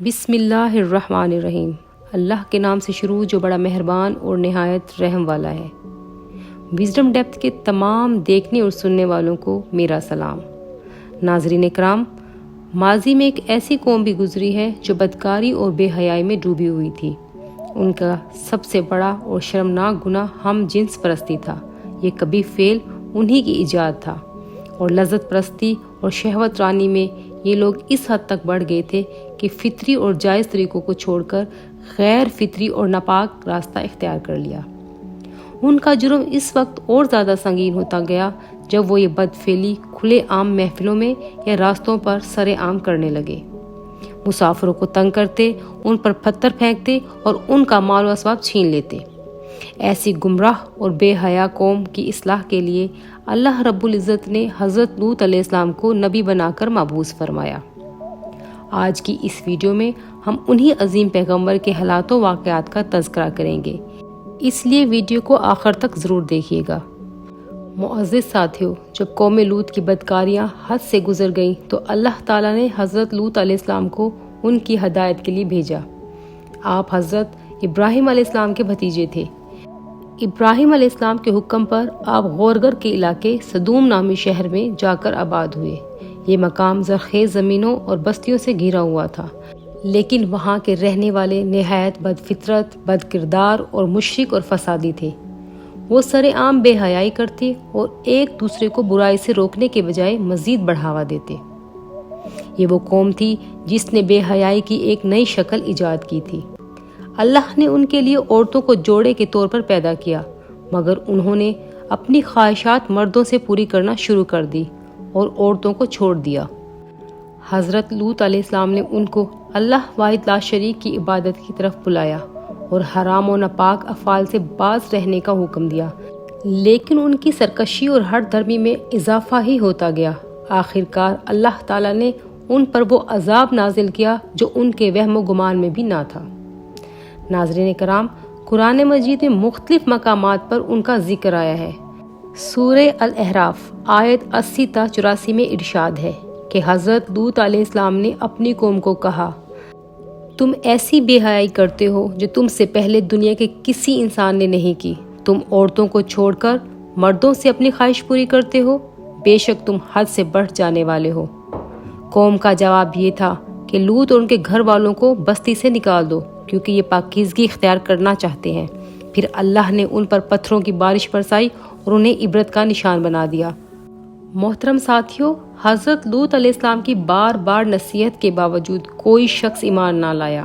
بسم اللہ الرحمن الرحیم۔ اللہ کے نام سے شروع جو بڑا مہربان اور نہایت رحم والا ہے۔ وزڈم ڈیپتھ کے تمام دیکھنے اور سننے والوں کو میرا سلام۔ ناظرین کرام، ماضی میں ایک ایسی قوم بھی گزری ہے جو بدکاری اور بے حیائی میں ڈوبی ہوئی تھی۔ ان کا سب سے بڑا اور شرمناک گناہ ہم جنس پرستی تھا۔ یہ کبھی فعل انہی کی ایجاد تھا، اور لذت پرستی اور شہوت رانی میں یہ لوگ اس حد تک بڑھ گئے تھے کہ فطری اور جائز طریقوں کو چھوڑ کر غیر فطری اور ناپاک راستہ اختیار کر لیا۔ ان کا جرم اس وقت اور زیادہ سنگین ہوتا گیا جب وہ یہ بدفعلی کھلے عام محفلوں میں یا راستوں پر سر عام کرنے لگے۔ مسافروں کو تنگ کرتے، ان پر پتھر پھینکتے اور ان کا مال و اسباب چھین لیتے۔ ایسی گمراہ اور بے حیا قوم کی اصلاح کے لیے اللہ رب العزت نے حضرت لوط علیہ السلام کو نبی بنا کر مبعوث فرمایا۔ آج کی اس ویڈیو میں ہم انہی عظیم پیغمبر کے حالات و واقعات کا تذکرہ کریں گے، اس لیے ویڈیو کو آخر تک ضرور دیکھیے گا۔ معزز ساتھیو، جب قوم لوط کی بدکاریاں حد سے گزر گئیں تو اللہ تعالیٰ نے حضرت لوط علیہ السلام کو ان کی ہدایت کے لیے بھیجا۔ آپ حضرت ابراہیم علیہ السلام کے بھتیجے تھے۔ ابراہیم علیہ السلام کے حکم پر آپ غورگر کے علاقے صدوم نامی شہر میں جا کر آباد ہوئے۔ یہ مقام زرخیز زمینوں اور بستیوں سے گھرا ہوا تھا، لیکن وہاں کے رہنے والے نہایت بد فطرت، بد کردار اور مشرک اور فسادی تھے۔ وہ سر عام بے حیائی کرتے اور ایک دوسرے کو برائی سے روکنے کے بجائے مزید بڑھاوا دیتے۔ یہ وہ قوم تھی جس نے بے حیائی کی ایک نئی شکل ایجاد کی تھی۔ اللہ نے ان کے لیے عورتوں کو جوڑے کے طور پر پیدا کیا، مگر انہوں نے اپنی خواہشات مردوں سے پوری کرنا شروع کر دی اور عورتوں کو چھوڑ دیا۔ حضرت لوط علیہ السلام نے ان کو اللہ واحد لا شریک کی عبادت کی طرف بلایا اور حرام و ناپاک افعال سے باز رہنے کا حکم دیا، لیکن ان کی سرکشی اور ہٹ دھرمی میں اضافہ ہی ہوتا گیا۔ آخرکار اللہ تعالیٰ نے ان پر وہ عذاب نازل کیا جو ان کے وہم و گمان میں بھی نہ تھا۔ ناظرین کرام، قرآن مجید میں مختلف مقامات پر ان کا ذکر آیا ہے۔ سورہ الاعراف آیت 80 تا 84 میں ارشاد ہے کہ حضرت لوط علیہ السلام نے اپنی قوم کو کہا، تم ایسی بے حیائی کرتے ہو جو تم سے پہلے دنیا کے کسی انسان نے نہیں کی۔ تم عورتوں کو چھوڑ کر مردوں سے اپنی خواہش پوری کرتے ہو، بے شک تم حد سے بڑھ جانے والے ہو۔ قوم کا جواب یہ تھا کہ لوط اور ان کے گھر والوں کو بستی سے نکال دو، کیونکہ یہ پاکیزگی اختیار کرنا چاہتے ہیں۔ پھر اللہ نے ان پر پتھروں کی بارش برسائی اور انہیں عبرت کا نشان بنا دیا۔ محترم ساتھیوں، حضرت لوط علیہ السلام کی بار بار نصیحت کے باوجود کوئی شخص ایمان نہ لایا،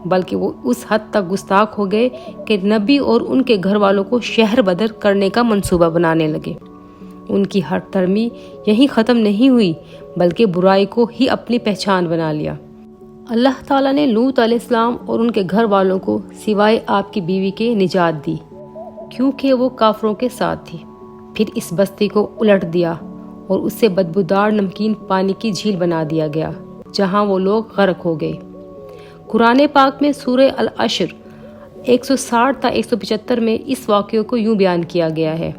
بلکہ وہ اس حد تک گستاخ ہو گئے کہ نبی اور ان کے گھر والوں کو شہر بدر کرنے کا منصوبہ بنانے لگے۔ ان کی ہٹ دھرمی یہیں ختم نہیں ہوئی، بلکہ برائی کو ہی اپنی پہچان بنا لیا۔ اللہ تعالیٰ نے لوط علیہ السلام اور ان کے گھر والوں کو سوائے آپ کی بیوی کے نجات دی، کیونکہ وہ کافروں کے ساتھ تھی۔ پھر اس بستی کو الٹ دیا اور اسے بدبودار نمکین پانی کی جھیل بنا دیا گیا، جہاں وہ لوگ غرق ہو گئے۔ قرآن پاک میں سورہ العشر 160 تا 175 میں اس واقعے کو یوں بیان کیا گیا ہے۔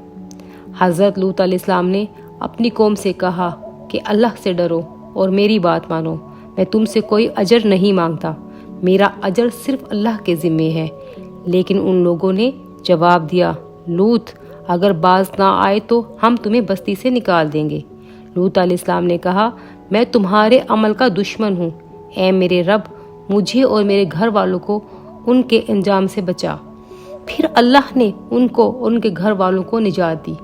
حضرت لوط علیہ السلام نے اپنی قوم سے کہا کہ اللہ سے ڈرو اور میری بات مانو، میں تم سے کوئی اجر نہیں مانگتا، میرا اجر صرف اللہ کے ذمے ہے۔ لیکن ان لوگوں نے جواب دیا، لوط اگر باز نہ آئے تو ہم تمہیں بستی سے نکال دیں گے۔ لوط علیہ السلام نے کہا، میں تمہارے عمل کا دشمن ہوں، اے میرے رب مجھے اور میرے گھر والوں کو ان کے انجام سے بچا۔ پھر اللہ نے ان کو اور ان کے گھر والوں کو نجات دی،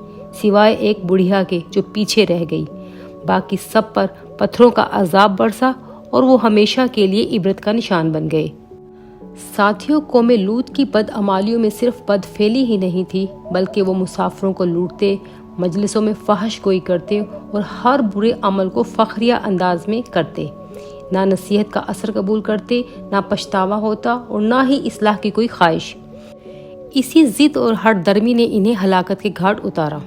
سوائے ایک بڑھیا کے جو پیچھے رہ گئی۔ باقی سب پر پتھروں کا عذاب برسا اور وہ ہمیشہ کے لیے عبرت کا نشان بن گئے۔ ساتھیوں، قوم لوط کی بدعمالیوں میں صرف بدفعلی ہی نہیں تھی، بلکہ وہ مسافروں کو لوٹتے، مجلسوں میں فحش گوئی کرتے اور ہر برے عمل کو فخریہ انداز میں کرتے۔ نہ نصیحت کا اثر قبول کرتے، نہ پچھتاوا ہوتا اور نہ ہی اصلاح کی کوئی خواہش۔ اسی ضد اور ہٹ درمی نے انہیں ہلاکت کے گھاٹ اتارا،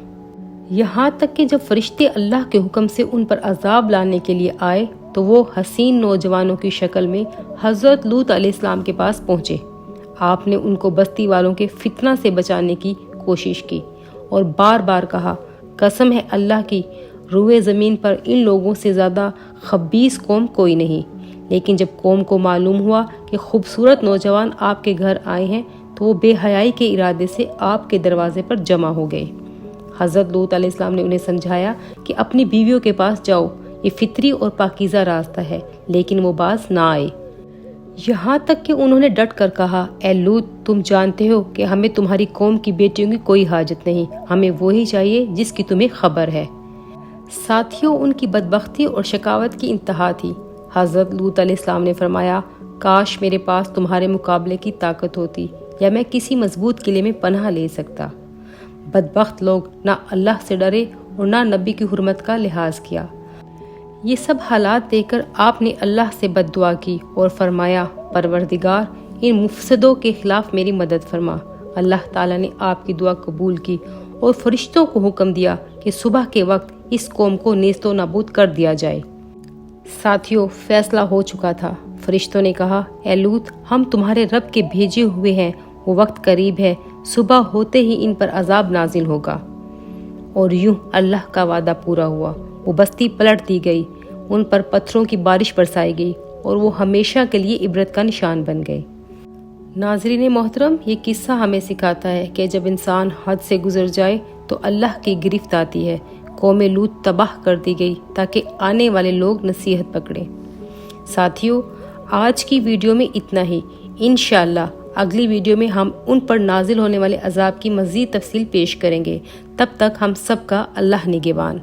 یہاں تک کہ جب فرشتے اللہ کے حکم سے ان پر عذاب لانے کے لیے آئے تو وہ حسین نوجوانوں کی شکل میں حضرت لوط علیہ السلام کے پاس پہنچے۔ آپ نے ان کو بستی والوں کے فتنہ سے بچانے کی کوشش کی اور بار بار کہا، قسم ہے اللہ کی، روئے زمین پر ان لوگوں سے زیادہ خبیث قوم کوئی نہیں۔ لیکن جب قوم کو معلوم ہوا کہ خوبصورت نوجوان آپ کے گھر آئے ہیں تو وہ بے حیائی کے ارادے سے آپ کے دروازے پر جمع ہو گئے۔ حضرت لوط علیہ السلام نے انہیں سمجھایا کہ اپنی بیویوں کے پاس جاؤ، یہ فطری اور پاکیزہ راستہ ہے، لیکن وہ باز نہ آئے۔ یہاں تک کہ انہوں نے ڈٹ کر کہا، اے لوط، تم جانتے ہو کہ ہمیں تمہاری قوم کی بیٹیوں کی کوئی حاجت نہیں، ہمیں وہی چاہیے جس کی تمہیں خبر ہے۔ ساتھیوں، ان کی بدبختی اور شکاوت کی انتہا تھی۔ حضرت لوط علیہ السلام نے فرمایا، کاش میرے پاس تمہارے مقابلے کی طاقت ہوتی یا میں کسی مضبوط قلعے میں پناہ لے سکتا۔ بدبخت لوگ نہ اللہ سے ڈرے اور نہ نبی کی حرمت کا لحاظ کیا۔ یہ سب حالات دیکھ کر آپ نے اللہ سے بد دعا کی اور فرمایا، پروردگار، ان مفسدوں کے خلاف میری مدد فرما۔ اللہ تعالیٰ نے آپ کی دعا قبول کی اور فرشتوں کو حکم دیا کہ صبح کے وقت اس قوم کو نیست و نابود کر دیا جائے۔ ساتھیوں، فیصلہ ہو چکا تھا۔ فرشتوں نے کہا، اے لوط، ہم تمہارے رب کے بھیجے ہوئے ہیں، وہ وقت قریب ہے، صبح ہوتے ہی ان پر عذاب نازل ہوگا۔ اور یوں اللہ کا وعدہ پورا ہوا، وہ بستی پلٹ دی گئی، ان پر پتھروں کی بارش برسائی گئی اور وہ ہمیشہ کے لیے عبرت کا نشان بن گئے۔ ناظرین محترم، یہ قصہ ہمیں سکھاتا ہے کہ جب انسان حد سے گزر جائے تو اللہ کی گرفت آتی ہے۔ قوم لوط تباہ کر دی گئی تاکہ آنے والے لوگ نصیحت پکڑیں۔ ساتھیوں، آج کی ویڈیو میں اتنا ہی۔ انشاءاللہ اگلی ویڈیو میں ہم ان پر نازل ہونے والے عذاب کی مزید تفصیل پیش کریں گے۔ تب تک ہم سب کا اللہ نگہبان۔